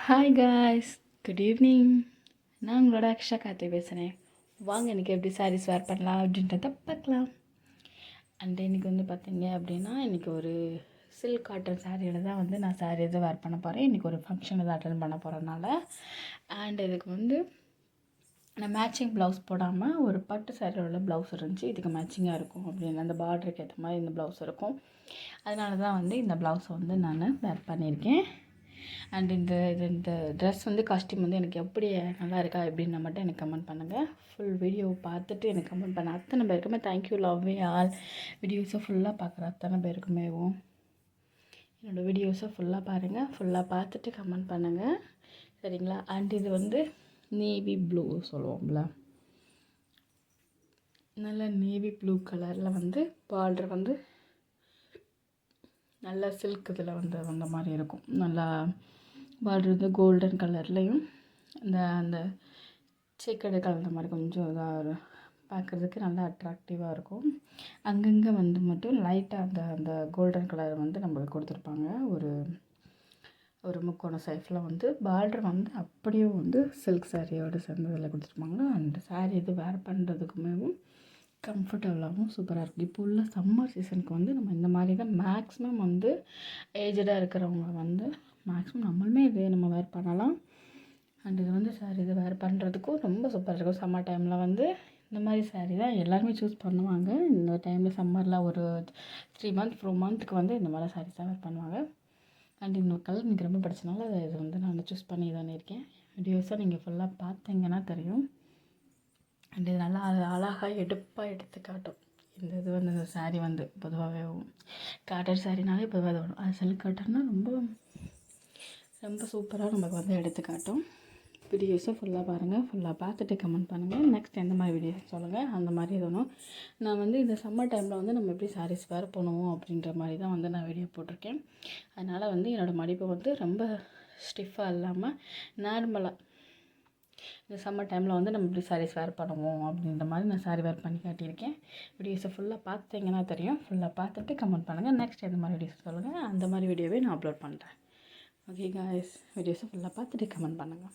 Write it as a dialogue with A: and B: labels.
A: Hi guys, good evening. நான் உங்களோட அக்ஷா கார்த்தி பேசுகிறேன். வாங்க இன்றைக்கி எப்படி சாரீஸ் வேர் பண்ணலாம் அப்படின்றத பார்க்கலாம். அண்ட் இன்றைக்கி வந்து பார்த்தீங்க அப்படின்னா இன்றைக்கி ஒரு சில்க் காட்டன் சாரியில் தான் வந்து நான் சாரீ எதுவும் வேர் பண்ண போகிறேன். இன்றைக்கி ஒரு ஃபங்க்ஷன் எதாவது அட்டன் பண்ண போகிறனால. அண்ட் இதுக்கு வந்து நான் மேட்சிங் ப்ளவுஸ் போடாமல் ஒரு பட்டு சாரியில் உள்ள ப்ளவுஸ் இருந்துச்சு, இதுக்கு மேட்சிங்காக இருக்கும் அப்படின்னு அந்த பார்டருக்கு ஏற்ற மாதிரி இந்த ப்ளவுஸ் இருக்கும். அதனால தான் வந்து இந்த ப்ளவுஸை வந்து நான் வேர் பண்ணியிருக்கேன். அண்ட் இந்த ட்ரெஸ் வந்து காஸ்டியூம் வந்து எனக்கு எப்படி நல்லா இருக்கா எப்படின்னா மட்டும் எனக்கு கமெண்ட் பண்ணுங்கள். ஃபுல் வீடியோவை பார்த்துட்டு எனக்கு கமெண்ட் பண்ண அத்தனை பேருக்குமே தேங்க்யூ, லவ்வே ஆல். வீடியோஸை ஃபுல்லாக பார்க்குற அத்தனை பேருக்குமேவும் என்னோடய வீடியோஸை ஃபுல்லாக பாருங்கள், ஃபுல்லாக பார்த்துட்டு கமெண்ட் பண்ணுங்கள், சரிங்களா? அண்ட் இது வந்து நேவி ப்ளூ சொல்லுவோம்ல, நல்ல நேவி ப்ளூ கலரில் வந்து பார்டர் வந்து நல்லா சில்க் இதில் வந்து வந்த மாதிரி இருக்கும். நல்லா பார்டர் வந்து கோல்டன் கலர்லேயும் அந்த சேக்கடை கலந்த மாதிரி கொஞ்சம் இதாக பார்க்குறதுக்கு நல்லா அட்ராக்டிவாக இருக்கும். அங்கங்கே வந்து மட்டும் லைட்டாக அந்த கோல்டன் கலர் வந்து நம்மளுக்கு கொடுத்துருப்பாங்க. ஒரு முக்கோண சைஸில் வந்து பார்டர் வந்து அப்படியே வந்து சில்க் சாரியோடு சேர்ந்ததில் கொடுத்துருப்பாங்க. அந்த சாரீ இது வேர் பண்ணுறதுக்குமே கம்ஃபர்டபுளாகவும் சூப்பராக இருக்கும். இப்போ உள்ள சம்மர் சீசனுக்கு வந்து நம்ம இந்த மாதிரி தான் மேக்ஸிமம் வந்து ஏஜடாக இருக்கிறவங்க வந்து மேக்ஸிமம் நம்மளுமே இது நம்ம வேர் பண்ணலாம். அண்ட் இது வந்து சாரீ இது வேர் பண்ணுறதுக்கும் ரொம்ப சூப்பராக இருக்கும். சம்மர் டைமில் வந்து இந்த மாதிரி சாரீ தான் எல்லாருமே சூஸ் பண்ணுவாங்க. இந்த டைமில் சம்மரில் ஒரு 3 மந்த் 4 மந்த்துக்கு வந்து இந்த மாதிரி சாரீஸ் தான் வேர் பண்ணுவாங்க. அண்ட் இந்த கலர் எனக்கு ரொம்ப பிடிச்சனால இது வந்து நான் சூஸ் பண்ணி தானே இருக்கேன். வீடியோஸை நீங்கள் ஃபுல்லாக பார்த்தீங்கன்னா தெரியும். அண்ட் இது நல்லா அழகாக எடுப்பாக எடுத்து காட்டும். இது வந்து இந்த சாரீ வந்து பொதுவாகவே காட்டன் சாரீனாலே பொதுவாக வரும். அது சில்க் காட்டன்னா ரொம்ப சூப்பராக நமக்கு வந்து எடுத்து காட்டும். வீடியோஸை ஃபுல்லாக பாருங்கள், ஃபுல்லாக பார்த்துட்டு கமெண்ட் பண்ணுங்கள். நெக்ஸ்ட் எந்த மாதிரி வீடியோஸ் சொல்லுங்கள், அந்த மாதிரி எதுவும். நான் வந்து இந்த சம்மர் டைமில் வந்து நம்ம எப்படி சாரீஸ் வேர் பண்ணுவோம் அப்படின்ற மாதிரி தான் வந்து நான் வீடியோ போட்டிருக்கேன். அதனால் வந்து என்னோடய மடிப்பு வந்து ரொம்ப ஸ்டிஃபாக இல்லாமல் நார்மலாக இந்த சம்மர் டைமில் வந்து நம்ம இப்படி சாரீஸ் வேர் பண்ணுவோம் அப்படின்ற மாதிரி நான் சாரீ வேர் பண்ணி காட்டியிருக்கேன். வீடியோஸை ஃபுல்லாக பார்த்தீங்கன்னா தெரியும். ஃபுல்லாக பார்த்துட்டு கமெண்ட் பண்ணுங்கள். நெக்ஸ்ட் எந்த மாதிரி வீடியோஸ் சொல்லுங்கள், அந்த மாதிரி வீடியோவே நான் அப்லோட் பண்ணுறேன். ஓகே காய்ஸ், வீடியோஸை ஃபுல்லாக பார்த்துட்டு கமெண்ட் பண்ணுங்கள்.